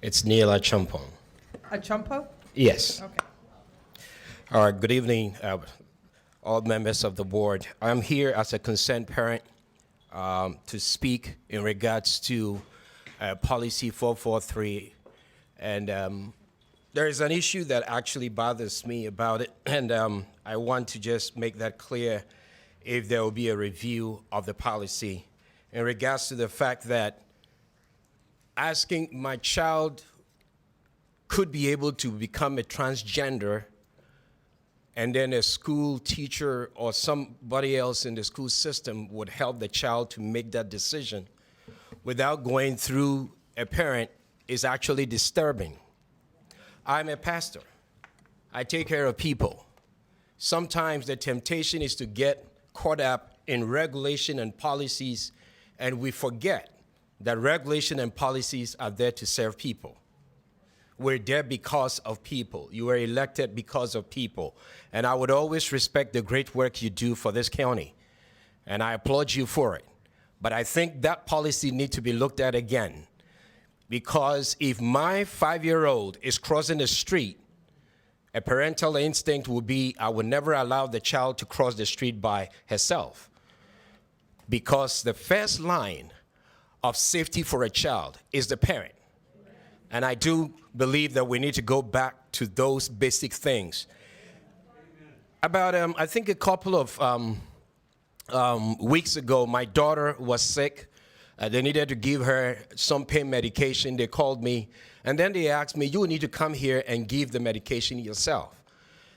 It's Neil Achampong. Achumpo? Yes. Okay. All right, good evening, all members of the board. I'm here as a concerned parent to speak in regards to policy 443. And there is an issue that actually bothers me about it, and I want to just make that clear if there will be a review of the policy in regards to the fact that asking my child could be able to become a transgender, and then a school teacher or somebody else in the school system would help the child to make that decision without going through a parent is actually disturbing. I'm a pastor. I take care of people. Sometimes the temptation is to get caught up in regulation and policies, and we forget that regulation and policies are there to serve people. We're there because of people. You were elected because of people. And I would always respect the great work you do for this county. And I applaud you for it. But I think that policy needs to be looked at again. Because if my 5-year-old is crossing the street, a parental instinct would be, I would never allow the child to cross the street by herself. Because the first line of safety for a child is the parent. And I do believe that we need to go back to those basic things. About, I think a couple of weeks ago, my daughter was sick. They needed to give her some pain medication. They called me, and then they asked me, you need to come here and give the medication yourself.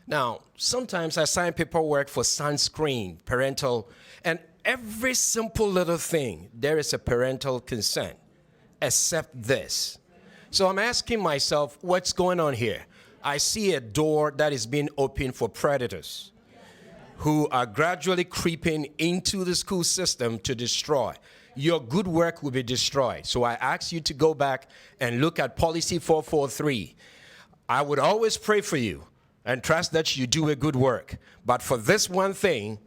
Now, sometimes I sign paperwork for sunscreen, parental, and every simple little thing, there is a parental consent, except this. So I'm asking myself, what's going on here? I see a door that is being opened for predators who are gradually creeping into the school system to destroy. Your good work will be destroyed. So I ask you to go back and look at policy 443. I would always pray for you and trust that you do a good work. But for this one thing,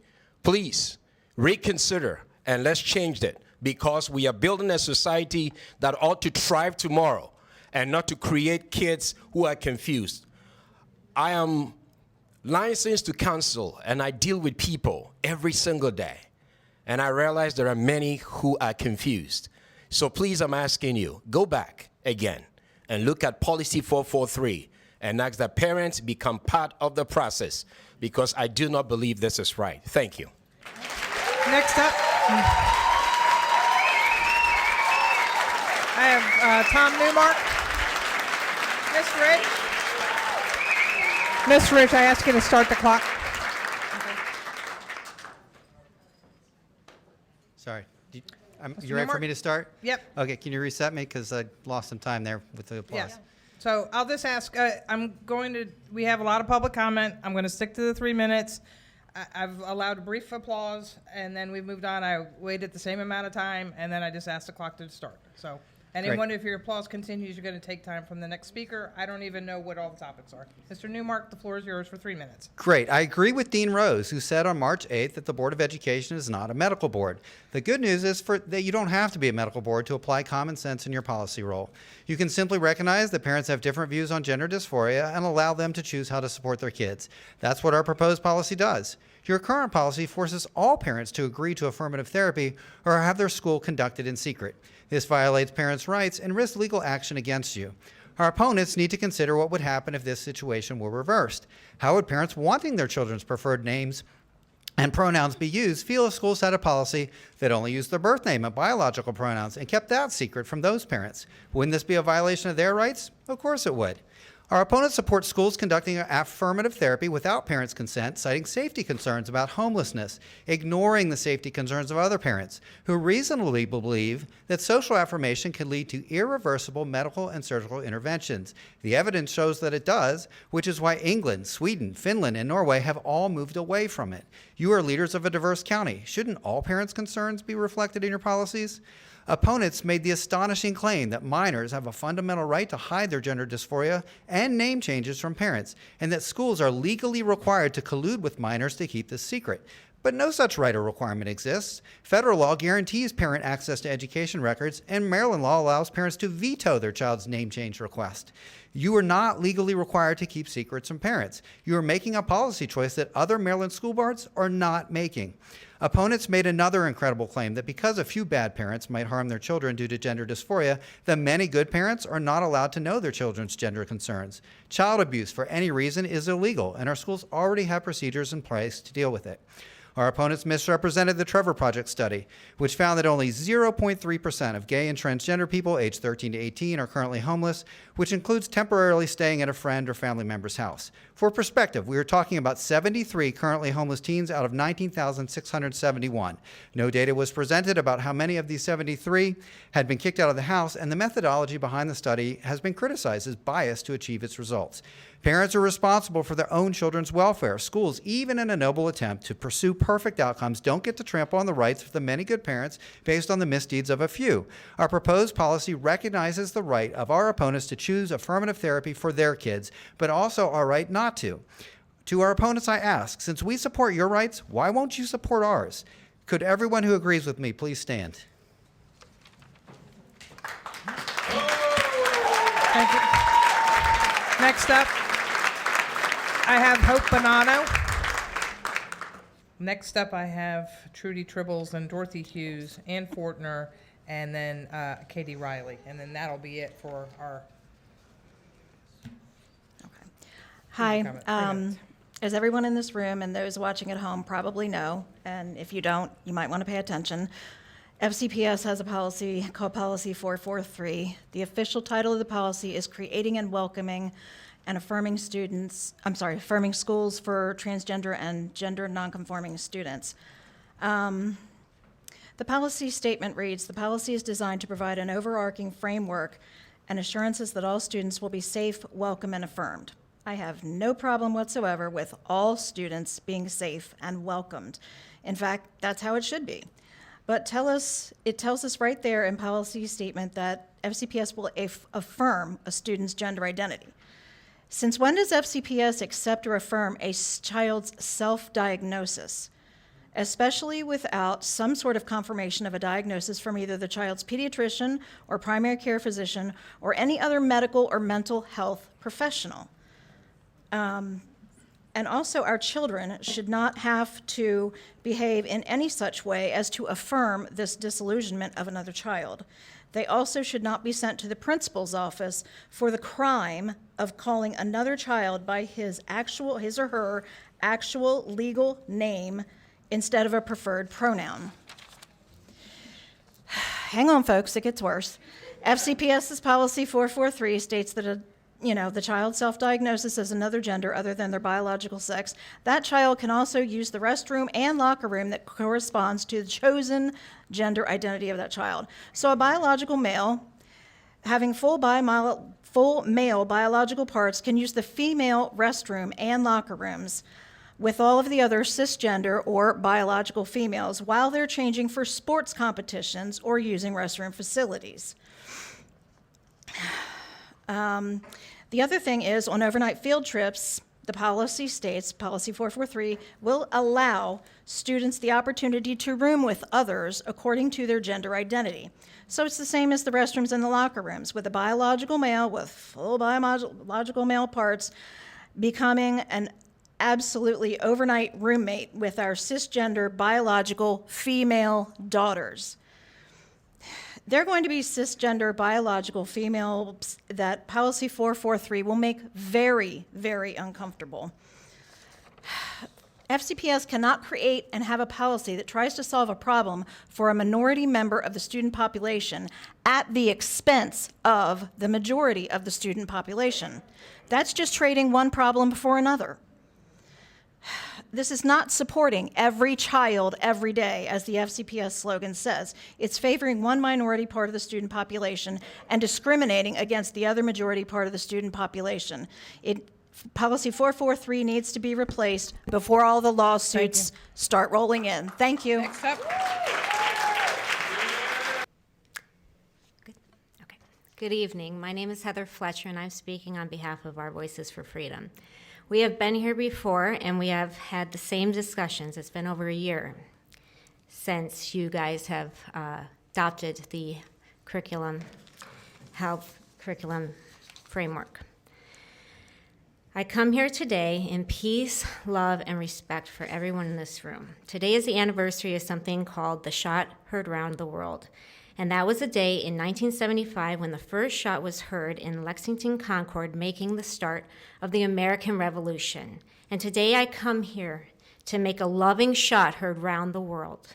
please reconsider and let's change it, because we are building a society that ought to thrive tomorrow and not to create kids who are confused. I am licensed to counsel, and I deal with people every single day. And I realize there are many who are confused. So please, I'm asking you, go back again and look at policy 443 and ask that parents become part of the process, because I do not believe this is right. Thank you. Next up, I have Tom Newmark. Miss Rich, I ask you to start the clock. Sorry. You ready for me to start? Yep. Okay, can you reset me? Because I lost some time there with the applause. Yes. So I'll just ask, we have a lot of public comment. I'm going to stick to the 3 minutes. I've allowed a brief applause, and then we've moved on. I waited the same amount of time, and then I just asked the clock to start. So anyone, if your applause continues, you're going to take time from the next speaker. I don't even know what all the topics are. Mr. Newmark, the floor is yours for 3 minutes. Great. I agree with Dean Rose, who said on March 8th that the Board of Education is not a medical board. The good news is that you don't have to be a medical board to apply common sense in your policy role. You can simply recognize that parents have different views on gender dysphoria and allow them to choose how to support their kids. That's what our proposed policy does. Your current policy forces all parents to agree to affirmative therapy or have their school conducted in secret. This violates parents' rights and risks legal action against you. Our opponents need to consider what would happen if this situation were reversed. How would parents wanting their children's preferred names and pronouns be used feel if schools had a policy that only used their birth name and biological pronouns and kept that secret from those parents? Wouldn't this be a violation of their rights? Of course it would. Our opponents support schools conducting affirmative therapy without parents' consent, citing safety concerns about homelessness, ignoring the safety concerns of other parents who reasonably believe that social affirmation can lead to irreversible medical and surgical interventions. The evidence shows that it does, which is why England, Sweden, Finland, and Norway have all moved away from it. You are leaders of a diverse county. Shouldn't all parents' concerns be reflected in your policies? Opponents made the astonishing claim that minors have a fundamental right to hide their gender dysphoria and name changes from parents, and that schools are legally required to collude with minors to keep this secret. But no such right or requirement exists. Federal law guarantees parent access to education records, and Maryland law allows parents to veto their child's name change request. You are not legally required to keep secrets from parents. You are making a policy choice that other Maryland school boards are not making. Opponents made another incredible claim that because a few bad parents might harm their children due to gender dysphoria, the many good parents are not allowed to know their children's gender concerns. Child abuse for any reason is illegal, and our schools already have procedures in place to deal with it. Our opponents misrepresented the Trevor Project study, which found that only 0.3% of gay and transgender people aged 13 to 18 are currently homeless, which includes temporarily staying at a friend or family member's house. For perspective, we are talking about 73 currently homeless teens out of 19,671. No data was presented about how many of these 73 had been kicked out of the house, and the methodology behind the study has been criticized as biased to achieve its results. Parents are responsible for their own children's welfare. Schools, even in a noble attempt to pursue perfect outcomes, don't get to trample on the rights of the many good parents based on the misdeeds of a few. Our proposed policy recognizes the right of our opponents to choose affirmative therapy for their kids, but also our right not to. To our opponents, I ask, since we support your rights, why won't you support ours? Could everyone who agrees with me please stand? Thank you. Next up, I have Hope Bonanno. Next up, I have Trudy Tribbles and Dorothy Hughes, Ann Fortner, and then Katie Riley. And then that'll be it for our Hi. comment. 3 minutes. As everyone in this room and those watching at home probably know, and if you don't, you might want to pay attention, FCPS has a policy called Policy 443. The official title of the policy is Creating and Welcoming and affirming schools for transgender and gender nonconforming students. The policy statement reads, the policy is designed to provide an overarching framework and assurances that all students will be safe, welcome, and affirmed. I have no problem whatsoever with all students being safe and welcomed. In fact, that's how it should be. But it tells us right there in policy statement that FCPS will affirm a student's gender identity. Since when does FCPS accept or affirm a child's self-diagnosis, especially without some sort of confirmation of a diagnosis from either the child's pediatrician or primary care physician or any other medical or mental health professional? And also, our children should not have to behave in any such way as to affirm this disillusionment of another child. They also should not be sent to the principal's office for the crime of calling another child by his or her actual legal name instead of a preferred pronoun. Hang on, folks, it gets worse. FCPS's policy 443 states that the child's self-diagnosis as another gender other than their biological sex, that child can also use the restroom and locker room that corresponds to the chosen gender identity of that child. So a biological male having full male biological parts can use the female restroom and locker rooms with all of the other cisgender or biological females while they're changing for sports competitions or using restroom facilities. The other thing is, on overnight field trips, the policy states, Policy 443, will allow students the opportunity to room with others according to their gender identity. So it's the same as the restrooms and the locker rooms, with a biological male with full biological male parts becoming an absolutely overnight roommate with our cisgender biological female daughters. They're going to be cisgender biological females that Policy 443 will make very, very uncomfortable. FCPS cannot create and have a policy that tries to solve a problem for a minority member of the student population at the expense of the majority of the student population. That's just trading one problem for another. This is not supporting every child every day, as the FCPS slogan says. It's favoring one minority part of the student population and discriminating against the other majority part of the student population. Policy 443 needs to be replaced before all the lawsuits start rolling in. Thank you. Next up. Good evening. My name is Heather Fletcher, and I'm speaking on behalf of our Voices for Freedom. We have been here before, and we have had the same discussions. It's been over a year since you guys have adopted the health curriculum framework. I come here today in peace, love, and respect for everyone in this room. Today is the anniversary of something called the shot heard round the world. And that was a day in 1975 when the first shot was heard in Lexington, Concord, making the start of the American Revolution. And today I come here to make a loving shot heard round the world.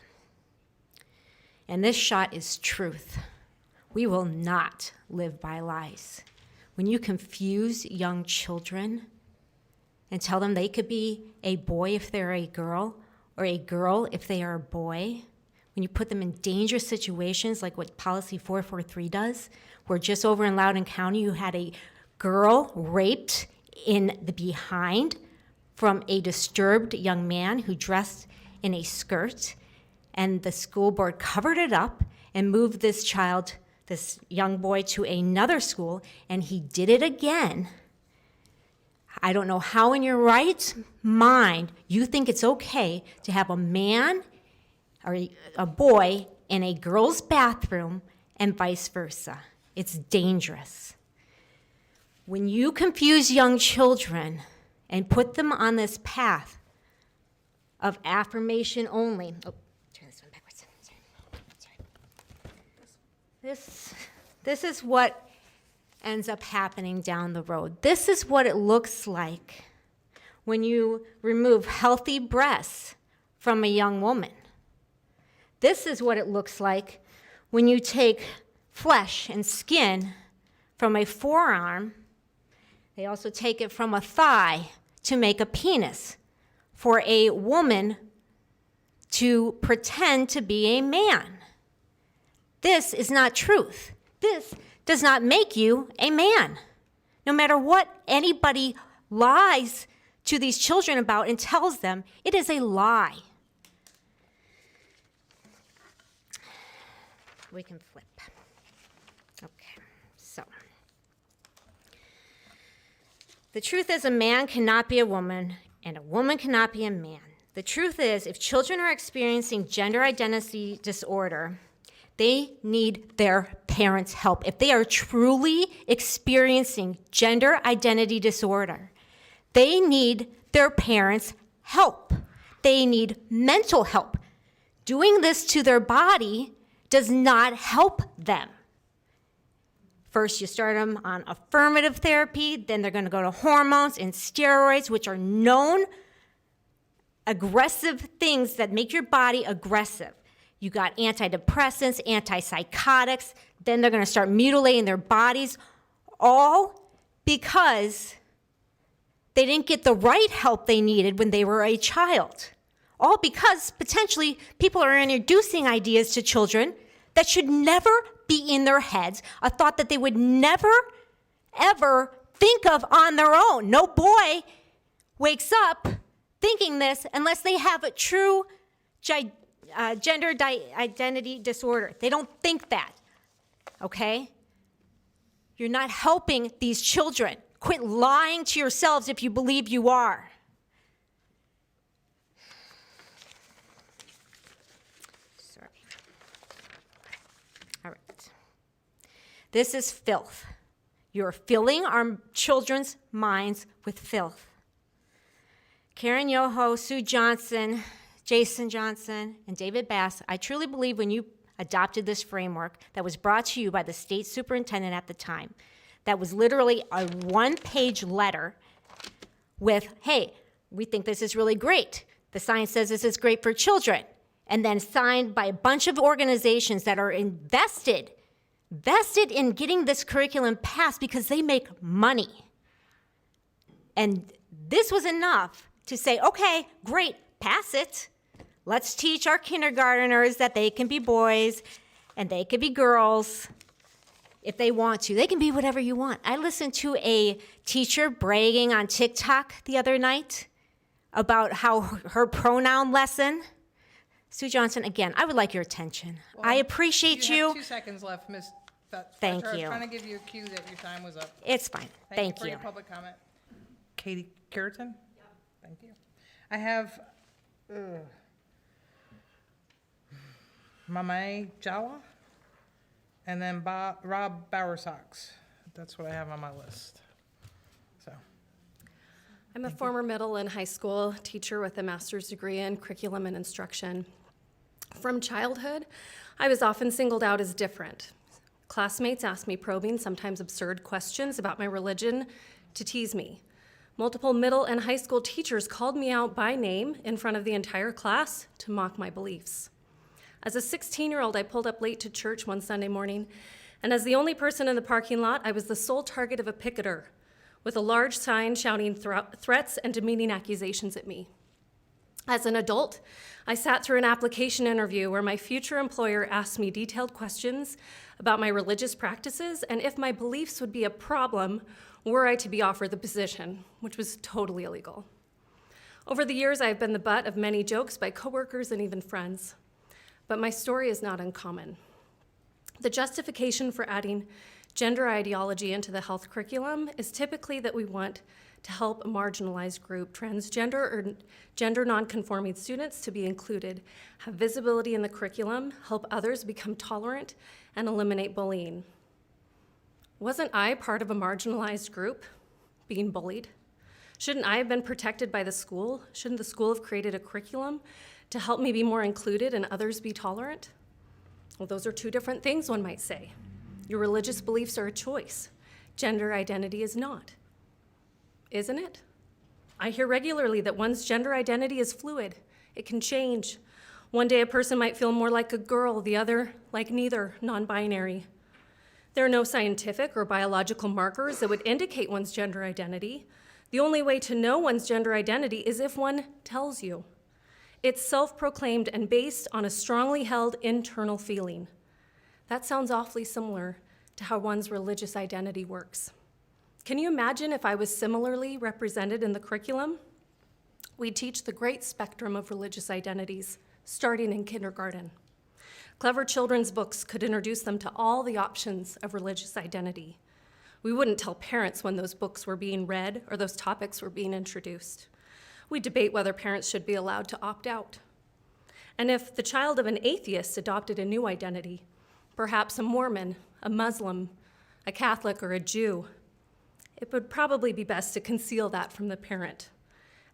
And this shot is truth. We will not live by lies. When you confuse young children and tell them they could be a boy if they're a girl, or a girl if they are a boy, when you put them in dangerous situations like what Policy 443 does, where just over in Loudoun County you had a girl raped in the behind from a disturbed young man who dressed in a skirt, and the school board covered it up and moved this young boy, to another school, and he did it again. I don't know how in your right mind you think it's okay to have a man or a boy in a girl's bathroom and vice versa. It's dangerous. When you confuse young children and put them on this path of affirmation only, turn this one backwards. Sorry. This is what ends up happening down the road. This is what it looks like when you remove healthy breasts from a young woman. This is what it looks like when you take flesh and skin from a forearm. They also take it from a thigh to make a penis for a woman to pretend to be a man. This is not truth. This does not make you a man. No matter what anybody lies to these children about and tells them, it is a lie. We can flip. Okay, so. The truth is, a man cannot be a woman, and a woman cannot be a man. The truth is, if children are experiencing gender identity disorder, they need their parents' help. If they are truly experiencing gender identity disorder, they need their parents' help. They need mental help. Doing this to their body does not help them. First, you start them on affirmative therapy, then they're going to go to hormones and steroids, which are known aggressive things that make your body aggressive. You got antidepressants, antipsychotics, then they're going to start mutilating their bodies, all because they didn't get the right help they needed when they were a child. All because potentially people are introducing ideas to children that should never be in their heads, a thought that they would never, ever think of on their own. No boy wakes up thinking this unless they have a true gender identity disorder. They don't think that, okay? You're not helping these children. Quit lying to yourselves if you believe you are. Sorry. All right. This is filth. You're filling our children's minds with filth. Karen Yoho, Sue Johnson, Jason Johnson, and David Bass, I truly believe when you adopted this framework that was brought to you by the state superintendent at the time, that was literally a one-page letter with, hey, we think this is really great. The science says this is great for children. And then signed by a bunch of organizations that are vested in getting this curriculum passed because they make money. And this was enough to say, okay, great, pass it. Let's teach our kindergarteners that they can be boys and they can be girls if they want to. They can be whatever you want. I listened to a teacher bragging on TikTok the other night about how her pronoun lesson. Sue Johnson, again, I would like your attention. Well, I appreciate You you. have 2 seconds left, Ms. Fletcher. Thank I was you. trying to give you a cue that your time was up. It's fine. Thank For you. your public comment. Katie Curitan? Thank you. I have Mamay Jawa, and then Rob Bowersox. That's what I have on my list. So, I'm a former middle and high school teacher with a master's degree in curriculum and instruction. From childhood, I was often singled out as different. Classmates asked me probing, sometimes absurd questions about my religion to tease me. Multiple middle and high school teachers called me out by name in front of the entire class to mock my beliefs. As a 16-year-old, I pulled up late to church one Sunday morning, and as the only person in the parking lot, I was the sole target of a picketer with a large sign shouting threats and demeaning accusations at me. As an adult, I sat through an application interview where my future employer asked me detailed questions about my religious practices and if my beliefs would be a problem were I to be offered the position, which was totally illegal. Over the years, I've been the butt of many jokes by coworkers and even friends, but my story is not uncommon. The justification for adding gender ideology into the health curriculum is typically that we want to help a marginalized group, transgender or gender nonconforming students, to be included, have visibility in the curriculum, help others become tolerant, and eliminate bullying. Wasn't I part of a marginalized group being bullied? Shouldn't I have been protected by the school? Shouldn't the school have created a curriculum to help me be more included and others be tolerant? Well, those are two different things, one might say. Your religious beliefs are a choice. Gender identity is not. Isn't it? I hear regularly that one's gender identity is fluid. It can change. One day a person might feel more like a girl, the other like neither, non-binary. There are no scientific or biological markers that would indicate one's gender identity. The only way to know one's gender identity is if one tells you. It's self-proclaimed and based on a strongly held internal feeling. That sounds awfully similar to how one's religious identity works. Can you imagine if I was similarly represented in the curriculum? We teach the great spectrum of religious identities, starting in kindergarten. Clever children's books could introduce them to all the options of religious identity. We wouldn't tell parents when those books were being read or those topics were being introduced. We debate whether parents should be allowed to opt out. And if the child of an atheist adopted a new identity, perhaps a Mormon, a Muslim, a Catholic, or a Jew, it would probably be best to conceal that from the parent.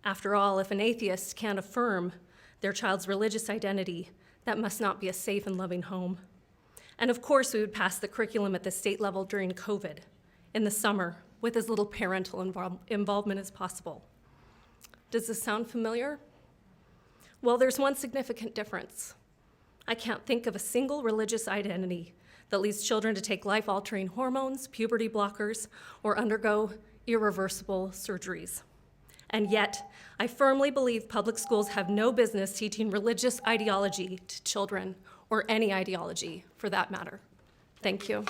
After all, if an atheist can't affirm their child's religious identity, that must not be a safe and loving home. And of course, we would pass the curriculum at the state level during COVID, in the summer, with as little parental involvement as possible. Does this sound familiar? Well, there's one significant difference. I can't think of a single religious identity that leads children to take life-altering hormones, puberty blockers, or undergo irreversible surgeries. And yet, I firmly believe public schools have no business teaching religious ideology to children, or any ideology for that matter. Thank you.